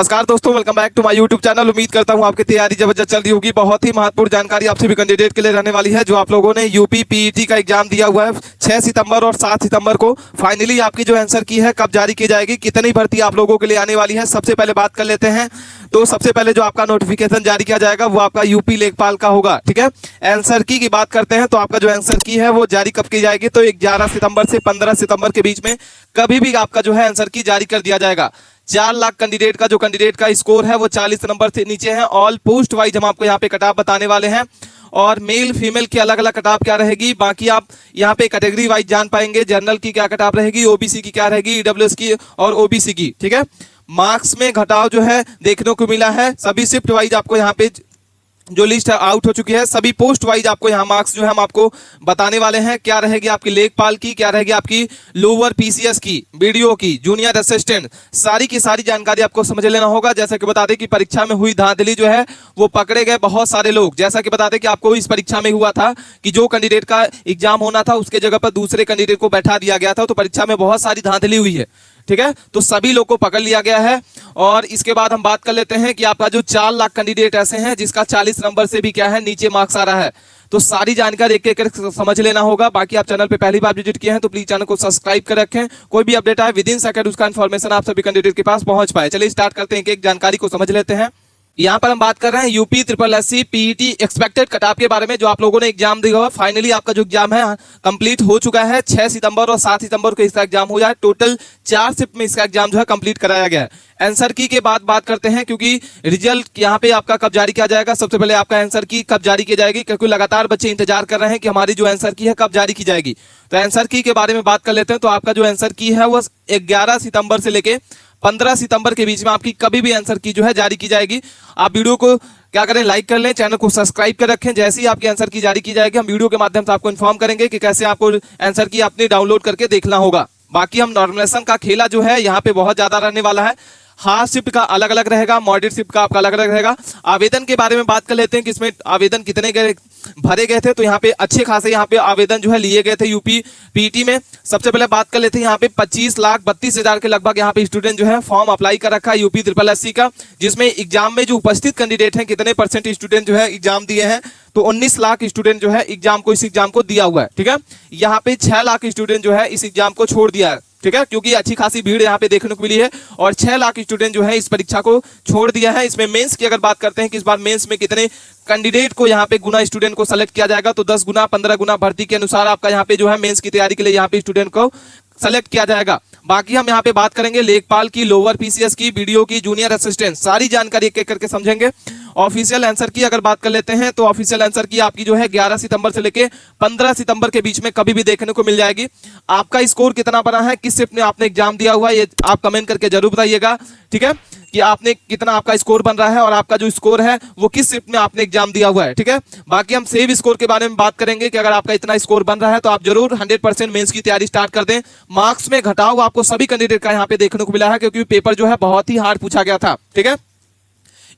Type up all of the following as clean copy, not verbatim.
नमस्कार दोस्तों, welcome back to my YouTube channel. उम्मीद करता हूं आपकी तैयारी जबरदस्त चल रही होगी। बहुत ही महत्वपूर्ण जानकारी आप सभी कैंडिडेट के लिए रहने वाली है। जो आप लोगों ने यूपी पीईटी का एग्जाम दिया हुआ है 6 सितंबर और 7 सितंबर को, फाइनली आपकी जो आंसर की है कब जारी की जाएगी, कितनी भर्ती आप लोगों के लिए आने वाली है, सबसे पहले बात कर लेते हैं। तो सबसे पहले जो आपका नोटिफिकेशन जारी किया जाएगा वो आपका यूपी लेखपाल का होगा। ठीक है, आंसर की बात करते हैं तो आपका जो आंसर की है वो जारी कब की जाएगी, तो 11 सितंबर से 15 सितंबर के बीच में कभी भी आपका जो है आंसर की जारी कर दिया जाएगा। 4 लाख कैंडिडेट का जो कैंडिडेट का स्कोर है वो 40 नंबर से नीचे है। ऑल पोस्ट वाइज हम आपको यहाँ पे कट ऑफ बताने वाले हैं और मेल फीमेल की अलग अलग कट ऑफ क्या रहेगी, बाकी आप यहाँ पे कैटेगरी वाइज जान पाएंगे। जनरल की क्या कट ऑफ रहेगी, ओबीसी की क्या रहेगी, ईडब्ल्यूएस की और ओबीसी की। ठीक है, मार्क्स में घटाव जो है देखने को मिला है। सभी शिफ्ट वाइज आपको यहाँ पे जो लिस्ट आउट हो चुकी है, सभी पोस्ट वाइज आपको यहाँ मार्क्स जो है हम आपको बताने वाले हैं। क्या रहेगी आपकी लेखपाल की, क्या रहेगी आपकी लोअर पीसीएस की, बीडीओ की, जूनियर असिस्टेंट, सारी की सारी जानकारी आपको समझ लेना होगा। जैसा कि बता दें कि परीक्षा में हुई धांधली जो है वो पकड़े गए बहुत सारे लोग। जैसा कि बता दें कि आपको इस परीक्षा में हुआ था कि जो कैंडिडेट का एग्जाम होना था उसके जगह पर दूसरे कैंडिडेट को बैठा दिया गया था, तो परीक्षा में बहुत सारी धांधली हुई है। ठीक है, तो सभी लोग को पकड़ लिया गया है। और इसके बाद हम बात कर लेते हैं कि आपका जो 4 लाख कैंडिडेट ऐसे हैं जिसका 40 नंबर से भी क्या है नीचे मार्क्स आ रहा है। तो सारी जानकारी एक एक समझ लेना होगा। बाकी आप चैनल पे पहली बार विजिट किए हैं तो प्लीज चैनल को सब्सक्राइब कर रखें। कोई भी अपडेट आए विद इन सेकंड उसका इन्फॉर्मेशन आप सभी कैंडिडेट के पास पहुंच पाए। चलिए स्टार्ट करते हैं, एक जानकारी को समझ लेते हैं। यहाँ पर हम बात कर रहे हैं UP triple SC PET expected cut off के बारे में। जो आप लोगों ने एग्जाम दिया हुआ, फाइनली आपका जो एग्जाम है कंप्लीट हो चुका है। 6 सितंबर और 7 सितंबर को इसका एग्जाम हो जाए। टोटल 4 शिफ्ट में इसका एग्जाम जो है कंप्लीट कराया गया है। आंसर की के बाद बात करते हैं, क्योंकि रिजल्ट यहाँ पे आपका कब जारी किया जाएगा। सबसे पहले आपका आंसर की कब जारी की जाएगी, क्योंकि लगातार बच्चे इंतजार कर रहे हैं कि हमारी जो आंसर की है कब जारी की जाएगी। तो आंसर की के बारे में बात कर लेते हैं। तो आपका जो आंसर की है वो 11 सितंबर से लेके 15 सितंबर के बीच में आपकी कभी भी आंसर की जो है जारी की जाएगी। आप वीडियो को क्या करें, लाइक कर लें, चैनल को सब्सक्राइब कर रखें। जैसे ही आपकी आंसर की जारी की जाएगी हम वीडियो के माध्यम से आपको इन्फॉर्म करेंगे कि कैसे आपको आंसर की अपनी डाउनलोड करके देखना होगा। बाकी हम नॉर्मलाइजेशन का खेला जो है यहाँ पे बहुत ज्यादा रहने वाला है। हार्ड शिफ्ट का अलग अलग रहेगा, मॉडरेट शिफ्ट का आपका अलग अलग रहेगा। आवेदन के बारे में बात कर लेते हैं कि इसमें आवेदन कितने भरे गए थे। तो यहाँ पे अच्छे खासे यहाँ पे आवेदन जो है लिए गए थे यूपी पीटी में। सबसे पहले बात कर लेते हैं यहाँ पे 25,32,000 के लगभग यहाँ पे स्टूडेंट जो है फॉर्म अप्लाई कर रखा है यूपी ट्रिपल एससी का, जिसमें एग्जाम में जो उपस्थित कैंडिडेट हैं कितने परसेंट स्टूडेंट जो है एग्जाम दिए हैं, तो 19 लाख स्टूडेंट जो है एग्जाम को इस एग्जाम को दिया हुआ है। ठीक है, यहाँ पे 6 लाख स्टूडेंट जो है इस एग्जाम को छोड़ दिया है। ठीक है, क्योंकि अच्छी खासी भीड़ यहाँ पे देखने को मिली है और 6 लाख स्टूडेंट जो है इस परीक्षा को छोड़ दिया है। इसमें मेंस की अगर बात करते हैं कि इस बार मेंस में कितने कैंडिडेट को यहाँ पे गुना स्टूडेंट को सेलेक्ट किया जाएगा, तो 10 गुना 15 गुना भर्ती के अनुसार आपका यहाँ पे जो है मेंस की तैयारी के लिए यहाँ पे स्टूडेंट को सेलेक्ट किया जाएगा। बाकी हम यहाँ पे बात करेंगे लेखपाल की, लोअर पीसीएस की, बीडीओ की, जूनियर असिस्टेंट, सारी जानकारी एक एक करके समझेंगे। ऑफिशियल आंसर की अगर बात कर लेते हैं तो ऑफिशियल आंसर की आपकी जो है 11 सितंबर से लेके 15 सितंबर के बीच में कभी भी देखने को मिल जाएगी। आपका स्कोर कितना बना है, किस शिफ्ट में आपने एग्जाम दिया हुआ है, ये आप कमेंट करके जरूर बताइएगा। ठीक है, कि आपने कितना आपका स्कोर बन रहा है और आपका जो स्कोर है वो किस शिफ्ट में आपने एग्जाम दिया हुआ है। ठीक है, बाकी हम सेव स्कोर के बारे में बात करेंगे कि अगर आपका इतना स्कोर बन रहा है तो आप जरूर 100% मेंस की तैयारी स्टार्ट कर दें। मार्क्स में घटाव आपको सभी कैंडिडेट का यहाँ पे देखने को मिला है, क्योंकि पेपर जो है बहुत ही हार्ड पूछा गया था। ठीक है,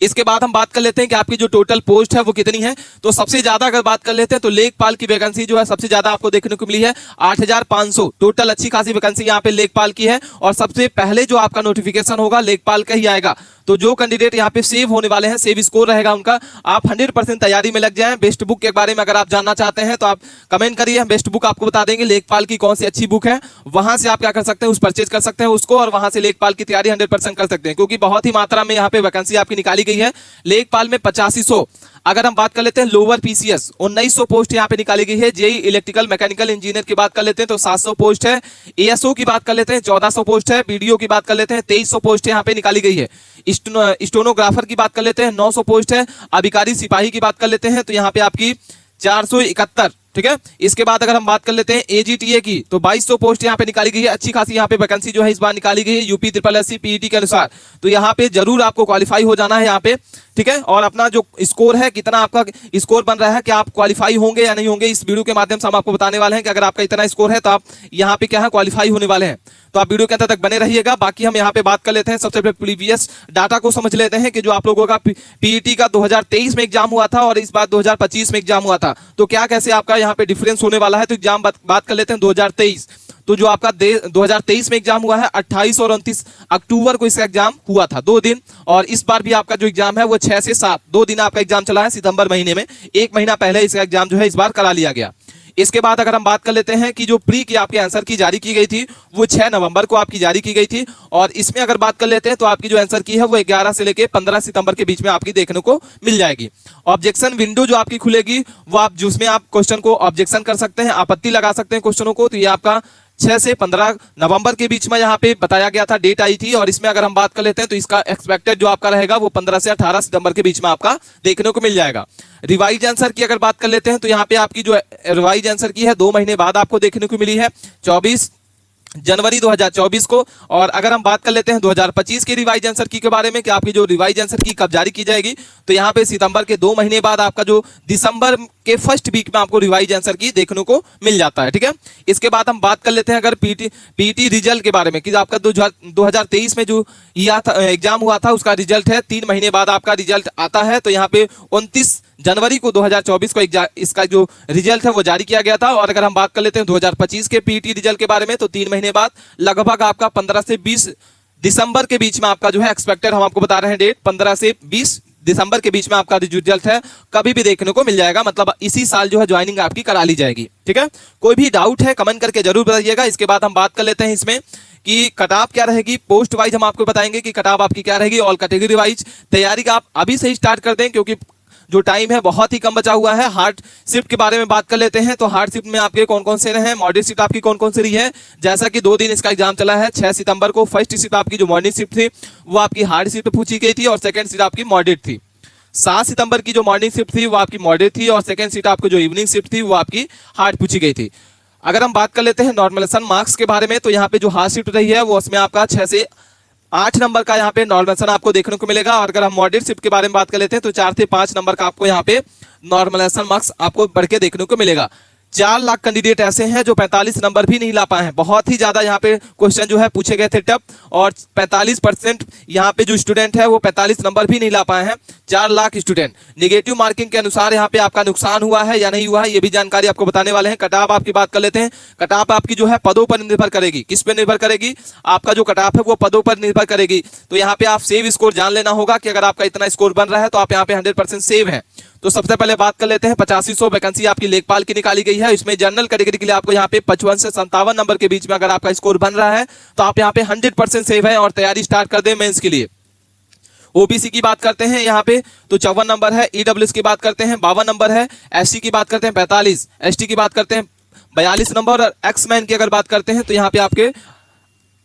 इसके बाद हम बात कर लेते हैं कि आपकी जो टोटल पोस्ट है वो कितनी है। तो सबसे ज्यादा अगर बात कर लेते हैं तो लेखपाल की वैकेंसी जो है सबसे ज्यादा आपको देखने को मिली है 8,500 टोटल। अच्छी खासी वैकेंसी यहाँ पे लेखपाल की है और सबसे पहले जो आपका नोटिफिकेशन होगा लेखपाल का ही आएगा। तो जो कैंडिडेट यहाँ पे सेव होने वाले हैं, सेव स्कोर रहेगा उनका, आप 100% तैयारी में लग जाएं। बेस्ट बुक के बारे में अगर आप जानना चाहते हैं तो आप कमेंट करिए, हम बेस्ट बुक आपको बता देंगे लेखपाल की कौन सी अच्छी बुक है। वहां से आप क्या कर सकते हैं, उस परचेज कर सकते हैं उसको और वहां से लेखपाल की तैयारी 100% कर सकते हैं, क्योंकि बहुत ही मात्रा में यहाँ पे वैकेंसी आपकी निकाली गई है। लेखपाल में 8500। अगर हम बात कर लेते हैं लोअर पीसीएस 1900 पोस्ट यहाँ पे निकाली गई है। जेई इलेक्ट्रिकल मैकेनिकल इंजीनियर की बात कर लेते हैं तो 700 पोस्ट है। एएसओ की बात कर लेते हैं 1400 पोस्ट है। बीडीओ की बात कर लेते हैं 2300 पोस्ट यहाँ पे निकाली गई है। स्टेनोग्राफर की बात कर लेते हैं 900 पोस्ट है। अधिकारी सिपाही की बात कर लेते हैं तो यहाँ पे आपकी 471। ठीक है, इसके बाद अगर हम बात कर लेते हैं एजीटीए की तो 2200 पोस्ट यहाँ पे निकाली गई है। अच्छी खासी यहाँ पे वैकेंसी जो है इस बार निकाली गई है यूपी ट्रिपल एससी पीईटी के अनुसार। तो यहाँ पे जरूर आपको क्वालिफाई हो जाना है यहाँ पे। ठीक है, और अपना जो स्कोर है, कितना आपका स्कोर बन रहा है, क्या आप क्वालिफाई होंगे या नहीं होंगे, इस वीडियो के माध्यम से हम आपको बताने वाले हैं कि अगर आपका इतना स्कोर है तो आप यहाँ पे क्या है क्वालिफाई होने वाले हैं। तो आप वीडियो के अंत तक बने रहिएगा। बाकी हम यहाँ पे बात कर लेते हैं, सबसे पहले प्रीवियस डाटा को समझ लेते हैं कि जो आप लोगों का पीईटी का 2023 में एग्जाम हुआ था और इस बार 2025 में एग्जाम हुआ था, तो क्या कैसे आपका यहाँ पे डिफरेंस होने वाला है। तो एग्जाम बात कर लेते हैं 2023 तो जो आपका 2023 में एग्जाम हुआ है 28 और 29 अक्टूबर को इसका एग्जाम हुआ था, 2 दिन। और इस बार भी आपका जो एग्जाम है वो 6 से 7 2 दिन आपका एग्जाम चला है सितंबर महीने में। 1 महीना पहले इसका एग्जाम जो है इस बार करा लिया गया। इसके बाद अगर हम बात कर लेते हैं कि जो प्री की आपके आंसर की जारी की गई थी वो 6 नवंबर को आपकी जारी की गई थी। और इसमें अगर बात कर लेते हैं तो आपकी जो आंसर की है वो 11 से लेके 15 सितंबर के बीच में आपकी देखने को मिल जाएगी। ऑब्जेक्शन विंडो जो आपकी खुलेगी वो आप जिसमें आप क्वेश्चन को ऑब्जेक्शन कर सकते हैं, आपत्ति लगा सकते हैं क्वेश्चनों को। तो ये आपका 6 से 15 नवंबर के बीच में यहाँ पे बताया गया था, डेट आई थी। और इसमें अगर हम बात कर लेते हैं तो इसका एक्सपेक्टेड जो आपका रहेगा वो 15 से 18 सितंबर के बीच में आपका देखने को मिल जाएगा। रिवाइज आंसर की अगर बात कर लेते हैं तो यहाँ पे आपकी जो रिवाइज आंसर की है 2 महीने बाद आपको देखने को मिली है, 24 जनवरी 2024 को। और अगर हम बात कर लेते हैं 2025 के रिवाइज आंसर की के बारे में कि आपकी जो रिवाइज आंसर की कब जारी की जाएगी, तो यहाँ पे सितंबर के 2 महीने बाद आपका जो दिसंबर के फर्स्ट वीक में आपको रिवाइज आंसर की देखने को मिल जाता है। ठीक है, इसके बाद हम बात कर लेते हैं अगर पीटी रिजल्ट के बारे में कि आपका 2023 में जो एग्जाम हुआ था उसका रिजल्ट है 3 महीने बाद आपका रिजल्ट आता है। तो यहाँ पे 29 जनवरी को 2024 को इसका जो रिजल्ट है वो जारी किया गया था। और अगर हम बात कर लेते हैं 2025 के पीटी रिजल्ट के बारे में तो 3 महीने बाद लगभग आपका 15 से 20 दिसंबर के बीच में आपका जो है एक्सपेक्टेड, हम आपको बता रहे हैं डेट, 15 से 20 दिसंबर के बीच में आपका रिजल्ट है कभी भी देखने को मिल जाएगा। मतलब इसी साल जो है ज्वाइनिंग आपकी करा ली जाएगी। ठीक है, कोई भी डाउट है कमेंट करके जरूर बताइएगा। इसके बाद हम बात कर लेते हैं इसमें कि कटाव क्या रहेगी। पोस्ट वाइज हम आपको बताएंगे कि कटाव आपकी क्या रहेगी। ऑल कैटेगरी वाइज तैयारी का आप अभी से ही स्टार्ट कर दें क्योंकि जो टाइम है बहुत ही कम बचा हुआ है। हार्ड शिफ्ट के बारे में बात कर लेते हैं तो हार्ड शिफ्ट में आपके कौन कौन से रहे हैं, मॉडरेट शिफ्ट आपकी कौन कौन सी रही है। जैसा कि 2 दिन इसका एग्जाम चला है, 6 सितंबर को फर्स्ट शिफ्ट आपकी जो मॉर्निंग शिफ्ट थी वो आपकी हार्ड शिफ्ट पूछी गई थी और सेकंड शिफ्ट आपकी मॉडरेट थी। 7 सितंबर की जो मॉर्निंग शिफ्ट थी वो आपकी मॉडरेट थी और सेकंड शिफ्ट आपको जो इवनिंग शिफ्ट थी वो आपकी हार्ड पूछी गई थी। अगर हम बात कर लेते हैं नॉर्मलाइजेशन मार्क्स के बारे में तो यहाँ पे जो हार्ड शिफ्ट रही है वो उसमें आपका 6 से 8 नंबर का यहाँ पे नॉर्मलाइजेशन आपको देखने को मिलेगा। और अगर हम मॉडरेट शिफ्ट के बारे में बात कर लेते हैं तो 4 से 5 नंबर का आपको यहाँ पे नॉर्मलाइजेशन मार्क्स आपको बढ़ के देखने को मिलेगा। 4 लाख कैंडिडेट ऐसे हैं जो 45 नंबर भी नहीं ला पाए हैं। बहुत ही ज्यादा यहाँ पे क्वेश्चन जो है पूछे गए थे टफ, और 45% यहाँ पे जो स्टूडेंट है वो 45 नंबर भी नहीं ला पाए हैं। 4 लाख स्टूडेंट। नेगेटिव मार्किंग के अनुसार यहाँ पे आपका नुकसान हुआ है या नहीं हुआ है ये भी जानकारी आपको बताने वाले हैं। कटाव आपकी बात कर लेते हैं। कटाव आपकी जो है पदों पर निर्भर करेगी। किस पे निर्भर करेगी? आपका जो कटाव है वो पदों पर निर्भर करेगी। तो यहाँ पे आप सेव स्कोर जान लेना होगा कि अगर आपका इतना स्कोर बन रहा है तो आप यहाँ पे 100% सेव है। तो सबसे पहले बात कर लेते हैं 8500 वैकेंसी आपकी लेखपाल की निकाली गई है। इसमें जनरल कैटेगरी के लिए आपको यहाँ पे 55 से 57 नंबर के बीच में अगर आपका स्कोर बन रहा है तो आप यहाँ पे 100% सेव है और तैयारी स्टार्ट कर दें मेंस के लिए। ओबीसी की बात करते हैं यहाँ पे तो 54 नंबर है। ईडब्ल्यूएस की बात करते हैं 52 नंबर है। एससी की बात करते हैं 45, एसटी की बात करते हैं 42 नंबर और एक्समैन की अगर बात करते हैं तो यहाँ पे आपके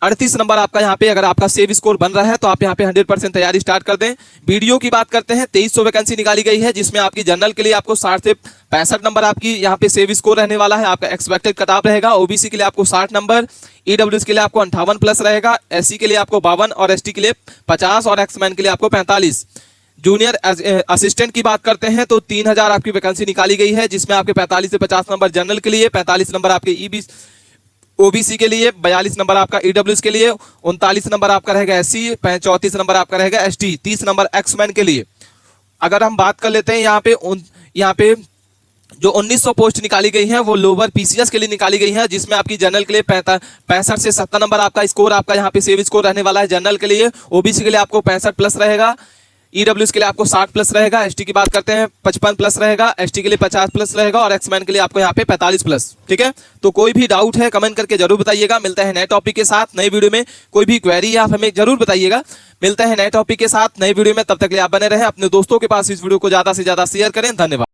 38 नंबर आपका यहाँ पे अगर आपका सेव स्कोर बन रहा है तो आप यहाँ पे 100% तैयारी स्टार्ट कर दें। वीडियो की बात करते हैं 2300 वैकेंसी निकाली गई है जिसमें आपकी जनरल के लिए आपको 60 से 65 नंबर आपकी यहाँ पे सेव स्कोर रहने वाला है। आपका एक्सपेक्टेड कटाव रहेगा। ओबीसी के लिए आपको 60 नंबर, ईडब्ल्यूएस के लिए आपको 58 प्लस रहेगा, एससी के लिए आपको 52 और एसटी के लिए 50 और एक्समैन के लिए आपको 45। जूनियर असिस्टेंट की बात करते हैं तो 3000 आपकी वैकेंसी निकाली गई है जिसमें आपके 45 से 50 नंबर जनरल के लिए, 45 नंबर आपके ओबीसी के लिए, 42 नंबर आपका ईडब्ल्यूएस के लिए, 39 नंबर आपका रहेगा एससी, 34 नंबर आपका रहेगा एसटी, 30 नंबर एक्समैन के लिए। अगर हम बात कर लेते हैं यहाँ पे जो 1900 पोस्ट निकाली गई है वो लोअर पीसीएस के लिए निकाली गई है जिसमें आपकी जनरल के लिए 65 से 70 नंबर आपका स्कोर आपका यहाँ पे सेव स्कोर रहने वाला है जनरल के लिए। ओबीसी के लिए आपको 65 प्लस रहेगा, ईडब्ल्यूएस के लिए आपको 60 प्लस रहेगा, एसटी की बात करते हैं 55 प्लस रहेगा, एसटी के लिए 50 प्लस रहेगा और एक्समैन के लिए आपको यहाँ पे 45 प्लस। ठीक है, तो कोई भी डाउट है कमेंट करके जरूर बताइएगा। मिलता है नए टॉपिक के साथ नई वीडियो में। कोई भी क्वेरी है आप हमें जरूर बताइएगा। मिलता है नए टॉपिक के साथ नई वीडियो में, तब तक के लिए आप बने रहें। अपने दोस्तों के पास इस वीडियो को ज्यादा से ज्यादा शेयर करें। धन्यवाद।